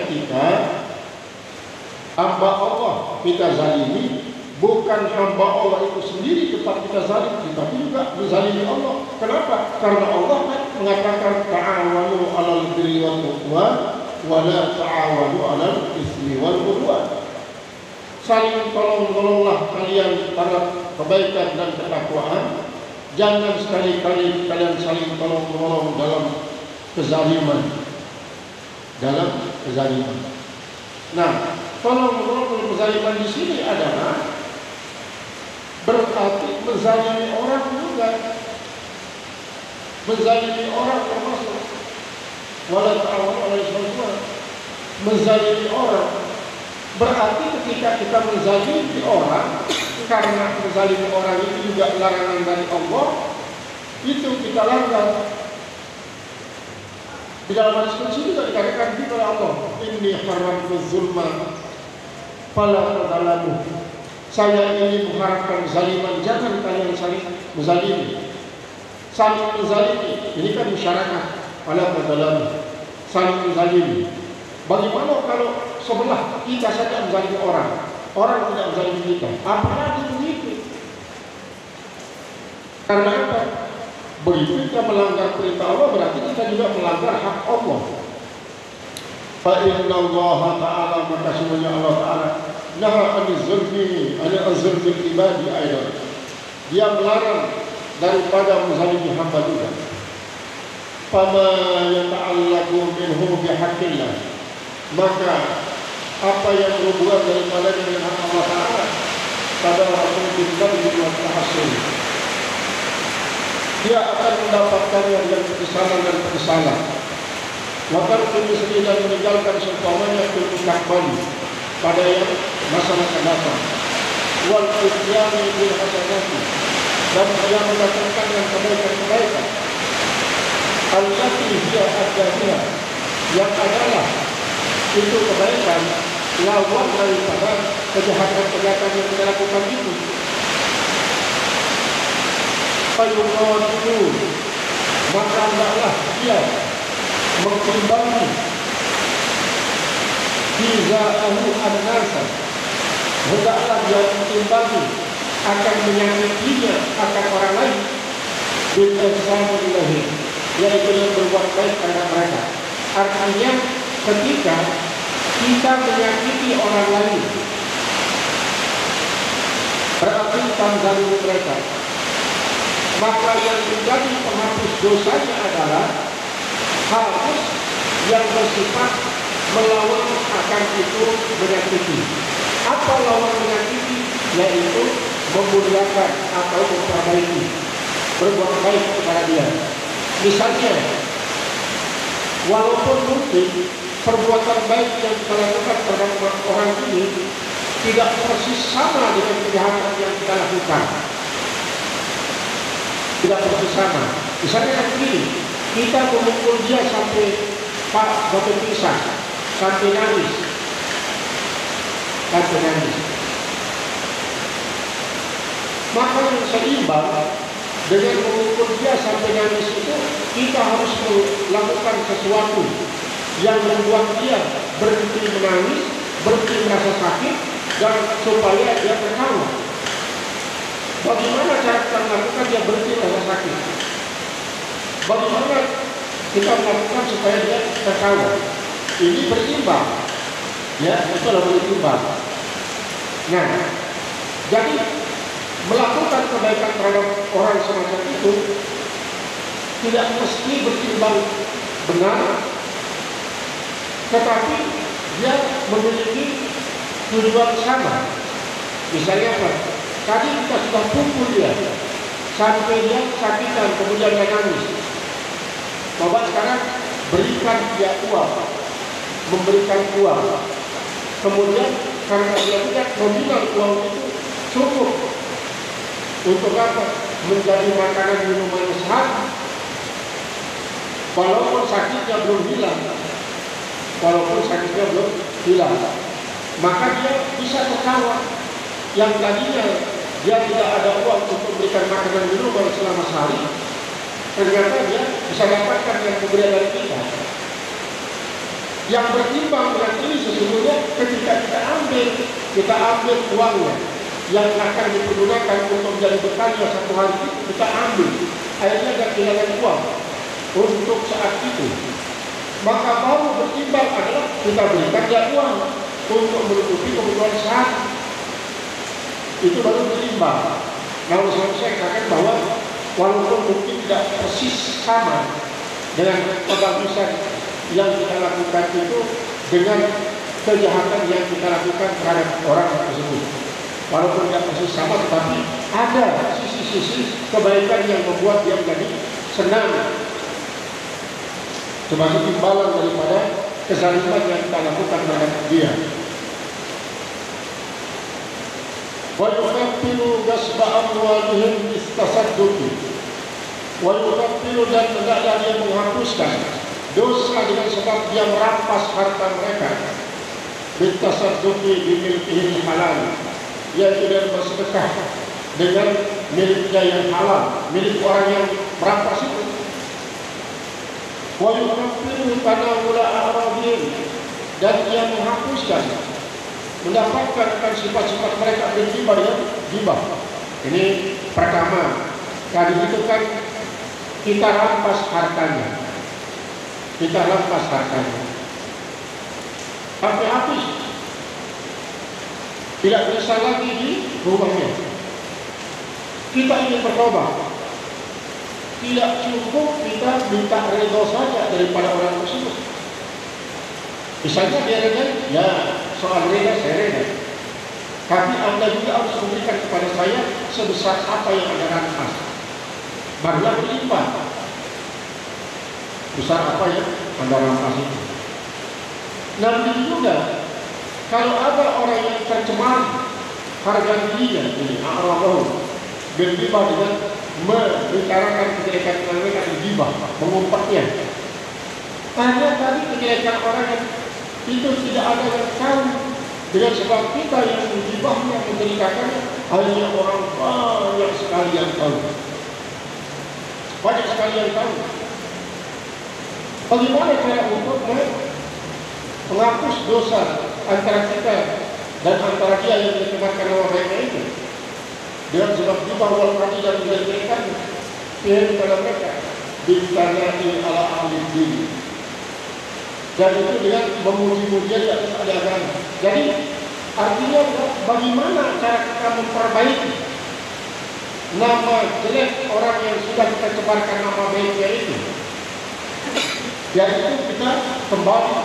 ketika hamba Allah kita zalimi, bukan hamba Allah itu sendiri tempat kita zalim, tetapi juga menzalimi Allah. Kenapa? Karena Allah kan mengatakan ta'awanu 'alal birri wat taqwa wa la ta'awanu 'alal itsmi wal 'udwan. Saling tolong-tolonglah kalian pada kebaikan dan ketakwaan. Jangan sekali-kali kalian saling tolong-tolong dalam kezaliman. Nah, tolong-tolong dalam kezaliman di sini adalah berarti menzalimi orang juga. Menzalimi orang termasuk wala ta'awanu 'alal itsmi wal 'udwan. Menzalimi orang berarti ketika kita menzalimi orang, karena menzalimi orang itu juga larangan dari Allah, itu kita langgar. Di dalam hadis qudsi juga dikatakan oleh Allah, inni haramtu zulma fala tadzalamu. Saya ini mengharapkan zaliman, jangan kalian saling menzalimi. Saling menzalimi, ini kan masyarakat, fala tadzalamu, saling menzalimi. Bagaimana kalau sebelah kita saja menzalimi orang, orang tidak menzalimi kita? Apalagi begitu? Karena apa? Begitu kita melanggar perintah Allah, berarti kita juga melanggar hak Allah. Fa inna Allah Ta'ala, maka semuanya Allah Ta'ala naha anil-zulmi, anil-zulmil ibadi aidan. Dia melarang daripada menzalimi hamba juga. Fama yata'allaqu minhu bihaqqillah, maka apa yang berhubungan daripada dengan hak Allah Ta'ala pada waktu kita dibuat hasil, dia akan mendapatkannya dengan kekesalan dan kekesalan. Maka tulis dan meninggalkan seumpamanya tulisan kembali pada yang masa-masa datang. Wal isyani bil hasanati, dan dia mendatangkan dengan kebaikan-kebaikan. Allati hiya ad-dahiyah, yang adalah itu kebaikan lawan daripada kejahatan-kejahatan yang kita lakukan itu. Fayuqatilu, maka hendaklah dia mengimbangi hiza'ahu an-nasa, hendaklah dia mengimbangi akan menyakitinya akan orang lain bil ihsani ilaihim, yaitu yang berbuat baik kepada mereka. Artinya ketika kita menyakiti orang lain, berarti kita menzalimi mereka, maka yang menjadi penghapus dosanya adalah harus yang bersifat melawan akan itu menyakiti. Apa lawan menyakiti? Yaitu memuliakan atau memperbaiki, berbuat baik kepada dia. Misalnya, walaupun mungkin perbuatan baik yang kita lakukan terhadap orang ini tidak persis sama dengan kejahatan yang kita lakukan, tidak persis sama. Misalnya kan begini, kita memukul dia sampai batu pisah, sampai nangis, maka yang seimbang dengan memukul dia sampai nangis itu, kita harus melakukan sesuatu yang membuat dia berhenti menangis, berhenti merasa sakit, dan supaya dia tertawa. Bagaimana cara kita melakukan dia berhenti merasa sakit? Bagaimana kita melakukan supaya dia tertawa? Ini berimbang, ya, itu adalah berimbang. Nah, jadi melakukan kebaikan terhadap orang semacam itu tidak mesti berimbang benar, tetapi dia memiliki tujuan sama. Misalnya apa? Tadi kita sudah pukul dia sampai dia sakitan, kemudian dia nangis. Coba sekarang berikan dia uang, memberikan uang. Kemudian karena dia tidak nominal uang itu cukup untuk apa? Menjadi makanan minuman sehat, walaupun sakitnya belum hilang, maka dia bisa tertawa. Yang tadinya dia tidak ada uang untuk memberikan makanan minuman selama sehari, ternyata dia bisa dapatkan yang pemberian dari kita. Yang berimbang dengan ini sesungguhnya ketika kita ambil uangnya yang akan dipergunakan untuk menjadi bekalnya satu hari itu, kita ambil, akhirnya ada kehilangan uang untuk saat itu. Maka baru berimbang adalah kita berikan dia uang untuk menutupi kebutuhan sehari. Itu baru berimbang. Nah, oleh saya katakan bahwa walaupun mungkin tidak persis sama dengan penghapusan yang kita lakukan itu dengan kejahatan yang kita lakukan terhadap orang tersebut, walaupun tidak persis sama, tetapi ada sisi-sisi kebaikan yang membuat dia menjadi senang, sebagai imbalan daripada kezaliman yang kita lakukan terhadap dia. Wa yukaffiru gasba amwalihim istasadduqi. Wa yukaffiru, dan hendaklah dia menghapuskan dosa dengan sebab dia merampas harta mereka. Bitasadduqi bimilkihim halal, yaitu dia bersedekah dengan miliknya yang halal, milik orang yang merampas itu. Wa yukaffiru tanawula a'radihim, dan dia menghapuskan, mendapatkan akan sifat-sifat mereka bergibah yang gibah. Ini pertama, tadi itu kan kita rampas hartanya, sampai habis, tidak bisa lagi di rumahnya. Kita ingin bertobat, tidak cukup kita minta ridho saja daripada orang tersebut. Misalnya dia reda, ya soal reda saya reda, tapi Anda juga harus memberikan kepada saya sebesar apa yang Anda rampas, barulah berimbang besar apa yang Anda rampas itu. Nah, begitu juga kalau ada orang yang tercemar harga dirinya, ini a'rabahu, bergibah dengan membicarakan kejelekan mereka, bergibah, mengumpatnya. Hanya tadi kejelekan orang yang itu tidak ada yang tahu, dengan sebab kita yang menggibahnya, menceritakannya, hanya orang banyak sekali yang tahu. Banyak sekali yang tahu. Bagaimana cara untuk menghapus dosa antara kita dan antara dia yang mencemarkan nama baiknya itu? Dengan sebab gibah wal qadi dan menjelekan pihak kepada mereka, bitanati ala ahli din. Dan itu dengan memuji-muji di atas ahli agama. Jadi artinya bagaimana cara kita memperbaiki nama jelek orang yang sudah kita cemarkan nama baiknya itu? Dan itu kita kembali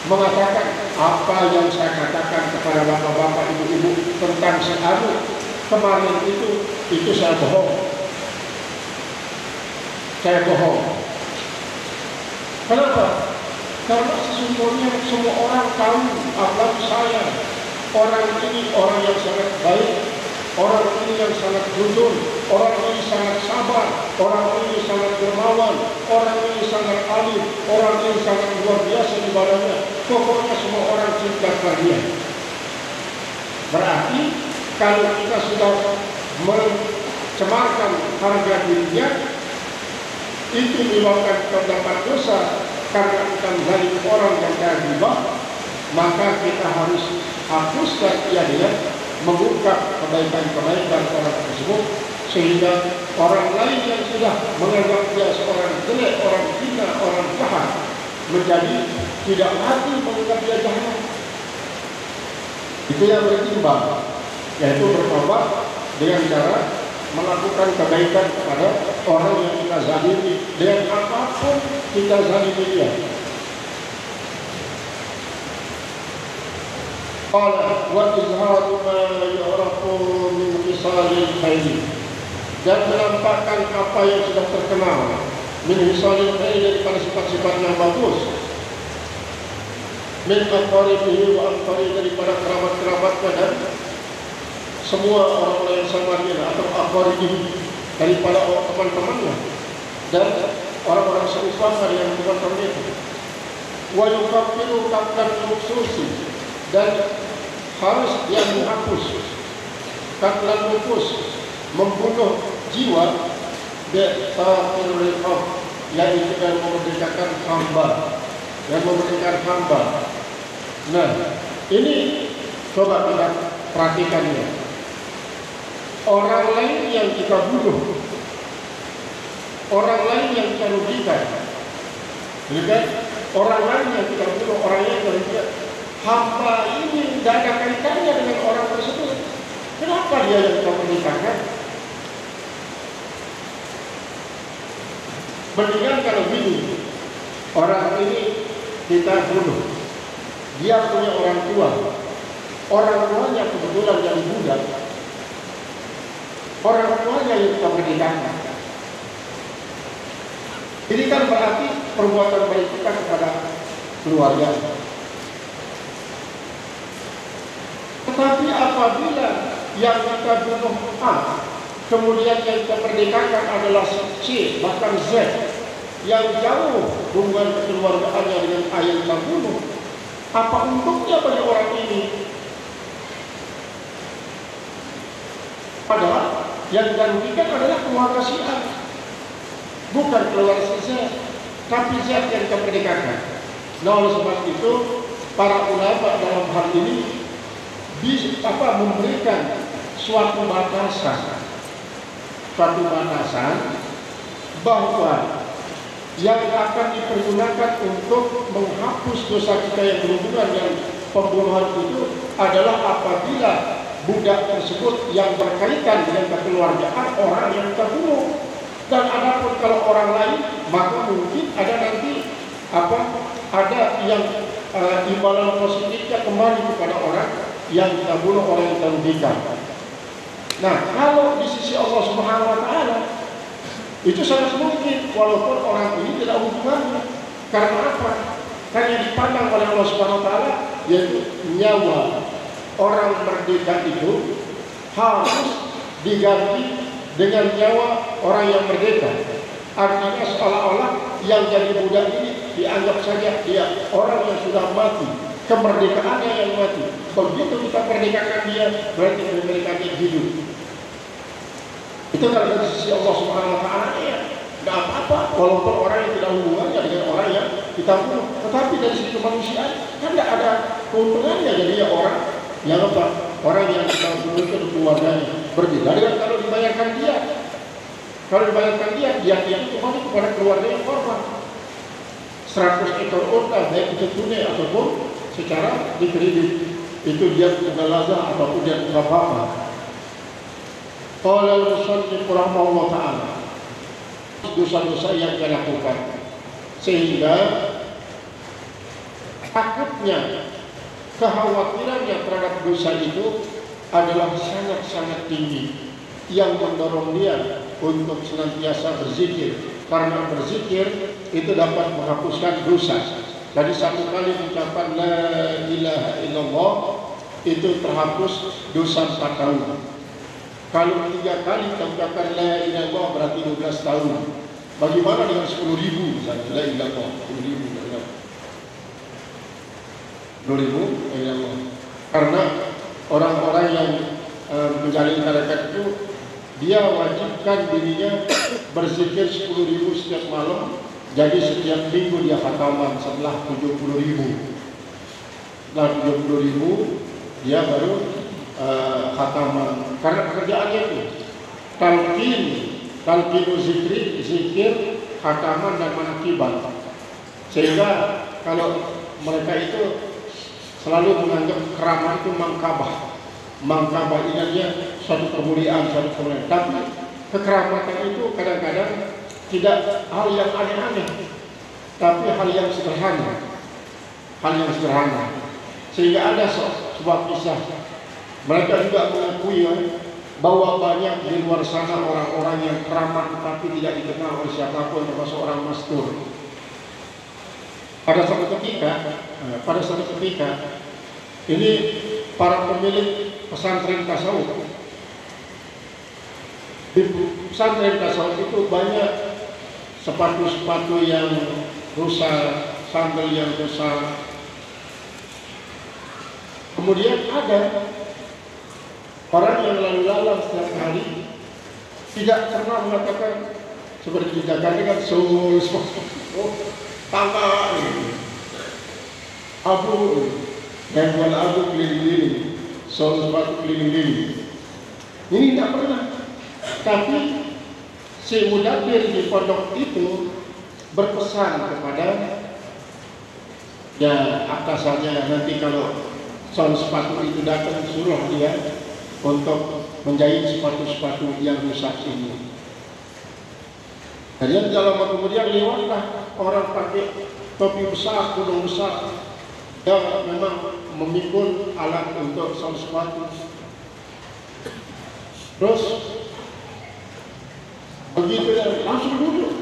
mengatakan apa yang saya katakan kepada bapak-bapak, ibu-ibu tentang si Anu kemarin itu saya bohong. Saya bohong. Kenapa? Karena sesungguhnya semua orang tahu, apalagi saya, orang ini orang yang sangat baik, orang ini yang sangat jujur, orang ini sangat sabar, orang ini sangat dermawan, orang ini sangat alim, orang ini sangat luar biasa ibadahnya. Pokoknya semua orang cinta dia. Berarti kalau kita sudah mencemarkan harga dirinya, itu menyebabkan terdapat dosa karena kita menzalim orang yang terlibat, maka kita harus hapuskan ia dengan mengungkap kebaikan-kebaikan orang tersebut, sehingga orang lain yang sudah menganggap dia seorang jelek, orang hina, orang jahat, menjadi tidak lagi menganggap dia jahat. Itu yang berimbang, yaitu bertobat dengan cara melakukan kebaikan kepada orang yang kita zalimi, dengan apapun kita zalimi dia. Qala wa izharu ma yu'rafu min khisalil khair, dan menampakkan apa yang sudah terkenal min khisalil khair, daripada sifat-sifat yang bagus, min aqaribihi wa aqari, daripada kerabat-kerabatnya dan semua orang-orang yang sama dia, atau aqaribihi, daripada teman-temannya dan orang-orang seumpama dengan teman-temannya. Wa yukaffiru qatlan muksusi, dan harus dia menghapus qatlan nufus, membunuh jiwa, bi'taqir riqab, yaitu dengan memerdekakan hamba. yang memberikan hamba. Nah, ini coba kita perhatikan ya. Orang lain yang kita bunuh, orang lain yang kita rugikan, kan? Orang lain yang kita bunuh, orang yang kita rugikan. Hamba ini tidak ada kaitannya dengan orang tersebut. Kenapa dia yang kita pernikahan? Mendingan kalau begini, orang ini kita bunuh, dia punya orang tuanya kebetulan yang budak, orang tuanya yang kita pernikahan. Ini kan berarti perbuatan baik kita kepada keluarga. Tetapi apabila yang kita bunuh A, kemudian yang kita pernikahan adalah C, bahkan Z, yang jauh hubungan kekeluargaannya dengan A yang kita bunuh, apa untungnya bagi orang ini? Padahal yang kita rugikan adalah keluarga si A, bukan keluarga si Z, tapi Z yang kita pernikahan. Nah, oleh sebab itu para ulama dalam hal ini memberikan suatu batasan bahwa yang akan dipergunakan untuk menghapus dosa kita yang berhubungan dengan pembunuhan itu adalah apabila budak tersebut yang berkaitan dengan kekeluargaan orang yang terbunuh. Dan adapun kalau orang lain, maka mungkin ada nanti ada yang imbalan positifnya kembali kepada orang yang kita bunuh, orang yang kita rugikan. Nah, kalau di sisi Allah Subhanahu wa Ta'ala itu sangat mungkin, walaupun orang ini tidak hubungannya. Karena apa? Karena dipandang oleh Allah Subhanahu wa Ta'ala, yaitu nyawa orang merdeka itu harus diganti dengan nyawa orang yang merdeka. Artinya seolah-olah yang jadi budak ini dianggap saja dia orang yang sudah mati, kemerdekaannya yang mati. Begitu kita merdekakan dia, berarti kemerdekaannya hidup. Itu kalau dari sisi Allah Subhanahu wa Ta'ala ya tidak apa-apa, walaupun orang yang tidak hubungannya dengan orang yang kita bunuh. Tetapi dari sisi kemanusiaan kan tidak ada keuntungannya. Jadi ya orang yang orang yang kita bunuh itu keluarganya berbeda dengan kalau dibayarkan dia. Kalau dibayarkan dia itu kembali kepada keluarga yang korban. 100 ekor unta, baik itu tunai ataupun secara dikredit, itu dia tidak lazah ataupun dia tidak apa-apa. Qala al-musannif rahimahullah ta'ala, dosa-dosa yang dia lakukan, sehingga takutnya, kekhawatirannya terhadap dosa itu adalah sangat-sangat tinggi, yang mendorong dia untuk senantiasa berzikir, karena berzikir itu dapat menghapuskan dosa. Jadi satu kali mengucapkan la ilaha illallah itu terhapus dosa 4 tahun. Kalau 3 kali kita ucapkan la ilaha illallah berarti 12 tahun. Bagaimana dengan 10.000 misalnya la ilaha illallah 10.000 la ilaha 10.000 la ilaha. Karena orang-orang yang menjalin tarekat itu dia wajibkan dirinya berzikir 10.000 setiap malam. Jadi setiap minggu dia khataman setelah 70.000. Setelah 70.000 dia baru khataman. Karena pekerjaannya itu talqinu zikir, khataman dan manakiban. Sehingga kalau mereka itu selalu menganggap keramat itu mangkabah. Mangkabah ini dia suatu kemuliaan, suatu kemuliaan. Tapi kekeramatan itu kadang-kadang tidak hal yang aneh-aneh, tapi hal yang sederhana. Sehingga ada sebuah kisah, mereka juga mengakui bahwa banyak di luar sana orang-orang yang keramat tapi tidak dikenal oleh siapapun, termasuk orang mastur. Pada suatu ketika ini para pemilik pesantren tasawuf. Di pesantren tasawuf itu banyak sepatu-sepatu yang rusak, sandal yang rusak. Kemudian ada orang yang lalu lalang setiap hari tidak pernah mengatakan seperti kita katakan tangga abu dan jual abu keliling-keliling, sol sepatu keliling-keliling. Ini tidak pernah. Tapi si mudabbir di pondok itu berpesan kepada ya atasannya, nanti kalau sol sepatu itu datang suruh dia untuk menjahit sepatu-sepatu yang rusak ini. Dan dalam kemudian lewatlah orang pakai topi besar, kudung besar, yang memang memikul alat untuk sol sepatu. Terus begitu ya, langsung duduk.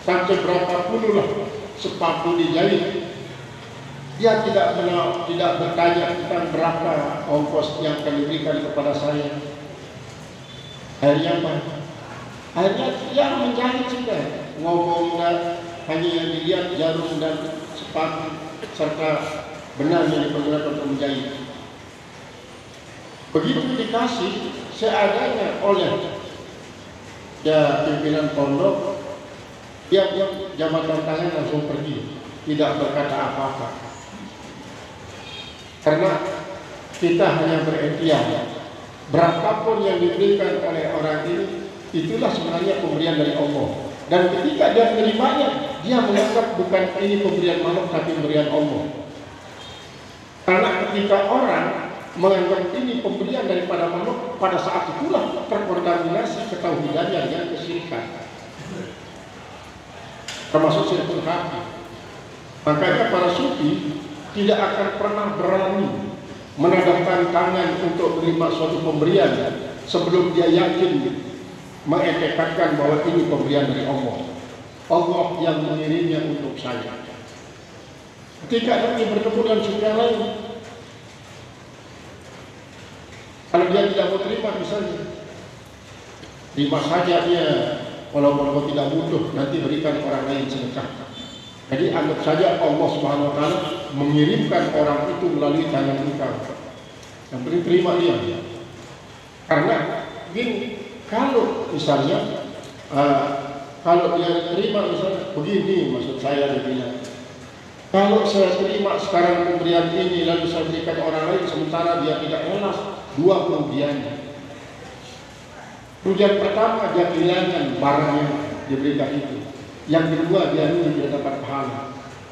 Sampai berapa puluh lah sepatu dijahit. Dia tidak bertanya tentang berapa ongkos yang akan diberikan kepada saya. Akhirnya apa? Akhirnya dia menjahit sudah. Ngomong hanya yang dilihat jarum dan sepatu serta benang yang digunakan untuk menjahit. Begitu dikasih seadanya oleh ya pimpinan pondok, dia jabatan tangan langsung pergi, tidak berkata apa-apa. Karena kita hanya berikhtiar, berapapun yang diberikan oleh orang ini, itulah sebenarnya pemberian dari Allah. Dan ketika dia menerimanya, dia menganggap bukan ini pemberian makhluk tapi pemberian Allah. Karena ketika orang menganggap ini pemberian daripada makhluk, pada saat itulah terkontaminasi ketauhidannya dengan kesyirikan, termasuk syirkul khafi. Makanya para sufi tidak akan pernah berani menadahkan tangan untuk menerima suatu pemberian sebelum dia yakin mengetekadkan bahwa ini pemberian dari Allah. Allah yang mengirimnya untuk saya. Ketika nanti bertemu dengan sufi yang lain, kalau dia tidak mau terima misalnya, terima saja dia, walaupun kau tidak butuh, nanti berikan orang lain sedekah. Jadi anggap saja Allah Subhanahu wa taala mengirimkan orang itu melalui tangan engkau. Yang penting terima dia. Karena gini, kalau misalnya kalau dia terima misalnya begini, maksud saya dia bilang, kalau saya terima sekarang pemberian ini lalu saya berikan orang lain sementara dia tidak ikhlas, dua kerugiannya. Kerugian pertama, dia kehilangan barang yang diberikan itu. Yang kedua, dia tidak dapat pahala.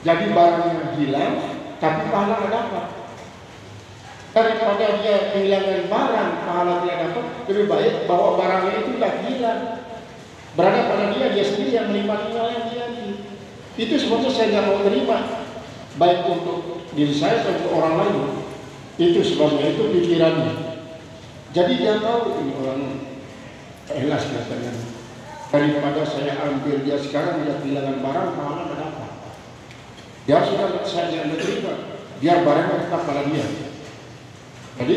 Jadi barangnya hilang, tapi pahala tidak dapat. Daripada dia kehilangan barang, pahala tidak dapat, lebih baik bawa barangnya itu tidak hilang, berada pada dia sendiri yang menikmatinya lagi. Itu sebabnya saya tidak mau terima, baik untuk diri saya atau untuk orang lain. Itu sebabnya, itu pikirannya. Jadi dia tahu ini orang ikhlas katanya. Daripada saya ambil dia sekarang, dia kehilangan barang, pahala tidak dapat. Dia sudah saya menerima, biar barangnya tetap pada dia. Jadi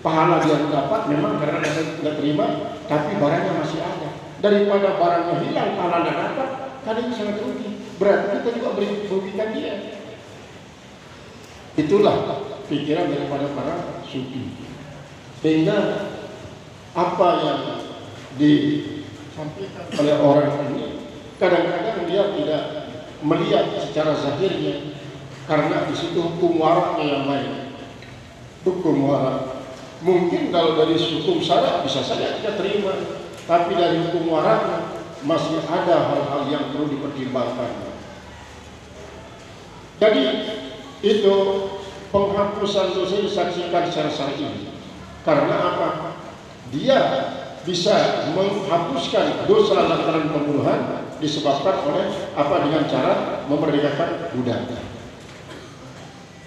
pahala dia dapat memang karena saya tidak terima, tapi barangnya masih ada. Daripada barangnya hilang, pahala tidak dapat, kan itu sangat rugi. Berarti kita juga merugikan dia. Itulah pikiran daripada para sufi. Sehingga apa yang disampaikan oleh orang ini kadang-kadang dia tidak melihat secara zahirnya, karena di situ hukum waraknya yang lain. Hukum warak mungkin kalau dari hukum syarak bisa saja kita terima, tapi dari hukum waraknya masih ada hal-hal yang perlu dipertimbangkan. Jadi itu penghapusan dosa disaksikan secara syar'i. Karena apa? Dia bisa menghapuskan dosa lantaran pembunuhan disebabkan oleh apa? Dengan cara memerdekakan budak.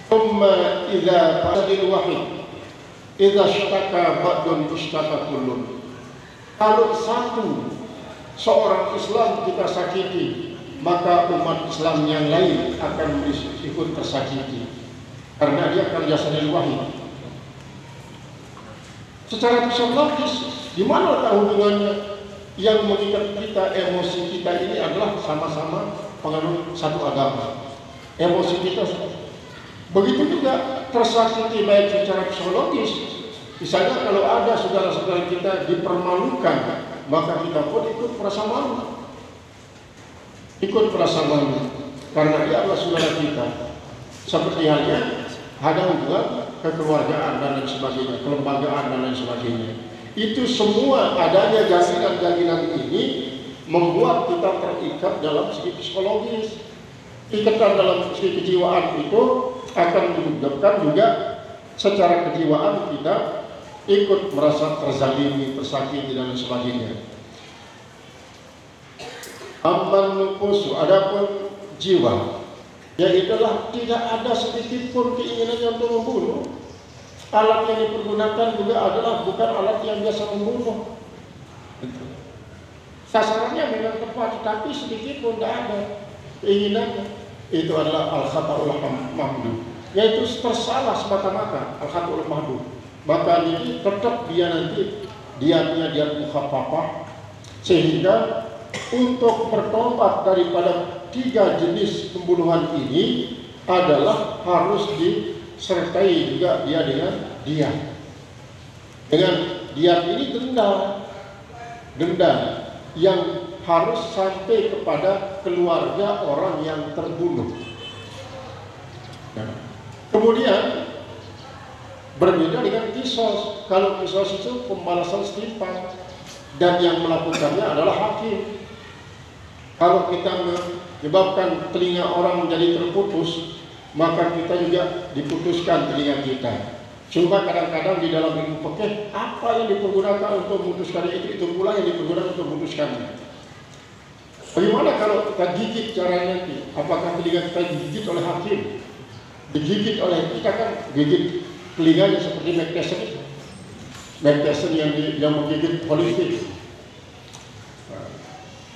Thumma idza fadil wahid idza ishtaka ba'dun ishtaka kullun. Kalau seorang Islam kita sakiti, maka umat Islam yang lain akan ikut tersakiti karena dia akan jasadil wahid. Secara psikologis, di mana hubungannya? Yang mengikat kita, emosi kita ini adalah sama-sama penganut satu agama. Emosi kita begitu juga tersakiti baik secara psikologis. Misalnya kalau ada saudara-saudara kita dipermalukan, maka kita pun ikut merasa malu. Ikut merasa malu karena dia adalah saudara kita. Seperti halnya ada hubungan kekeluargaan dan lain sebagainya, kelembagaan dan lain sebagainya. Itu semua adanya jaminan-jaminan ini membuat kita terikat dalam segi psikologis. Ikatan dalam segi kejiwaan itu akan menyebabkan juga secara kejiwaan kita ikut merasa terzalimi, tersakiti dan lain sebagainya. Amman nufusu, adapun jiwa, yaitulah tidak ada sedikit pun keinginannya untuk membunuh. Alat yang dipergunakan juga adalah bukan alat yang biasa membunuh. Sasarannya memang tepat, tapi sedikit pun tidak ada keinginannya. Itu adalah al-khata'ul mahdud, yaitu tersalah semata-mata, al-khata'ul mahdud. Maka ini tetap dia nanti dia mukhaffafah, sehingga untuk bertobat daripada 3 jenis pembunuhan ini adalah harus disertai juga dia dengan diat. Dengan diat ini denda yang harus sampai kepada keluarga orang yang terbunuh. Nah, kemudian berbeda dengan kisos. Kalau kisos itu pembalasan setimpal dan yang melakukannya adalah hakim. Kalau kita menyebabkan telinga orang menjadi terputus, maka kita juga diputuskan telinga kita. Cuma kadang-kadang di dalam ilmu fikih, apa yang dipergunakan untuk memutuskannya itu pula yang dipergunakan untuk memutuskannya. Bagaimana kalau kita gigit caranya nanti? Apakah telinga kita digigit oleh hakim? Digigit oleh kita kan gigit telinganya seperti Mike Tyson itu. Mike Tyson yang menggigit politik.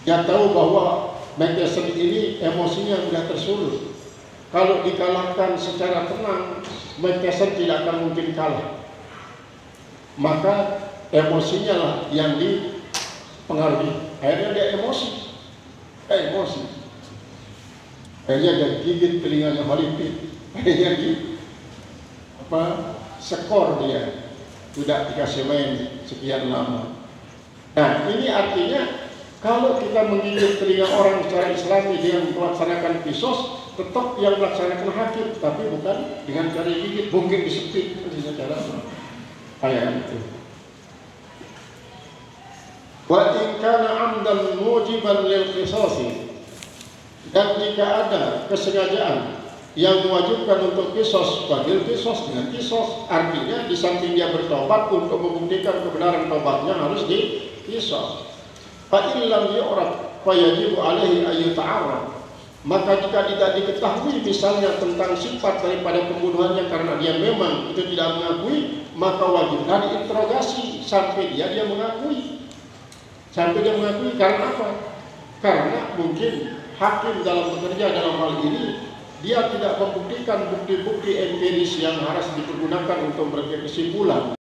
Dia tahu bahwa Mike Tyson ini emosinya sudah tersulut. Kalau dikalahkan secara tenang, Mike Tyson tidak akan mungkin kalah. Maka emosinya lah yang dipengaruhi. Akhirnya dia emosi. Akhirnya dia gigit telinganya Holyfield. Akhirnya skor dia. Tidak dikasih main sekian lama. Nah, ini artinya kalau kita menggigit telinga orang secara Islami dengan melaksanakan kisos, tetap yang melaksanakan hakim, tapi bukan dengan cara gigit, mungkin disepit secara ayat itu. Wa in kana 'amdan mujiban lil qisasi, dan jika ada kesengajaan yang mewajibkan untuk kisos, badil kisos dengan kisos, artinya di samping dia bertobat untuk membuktikan kebenaran tobatnya harus di kisos. Fa illam yu'raf fa yajibu alaihi ay yata'arraf. Maka jika tidak diketahui misalnya tentang sifat daripada pembunuhannya karena dia memang itu tidak mengakui, maka wajiblah diinterogasi sampai dia mengakui. Sampai dia mengakui karena apa? Karena mungkin hakim dalam bekerja dalam hal ini dia tidak membuktikan bukti-bukti empiris yang harus dipergunakan untuk membuat kesimpulan.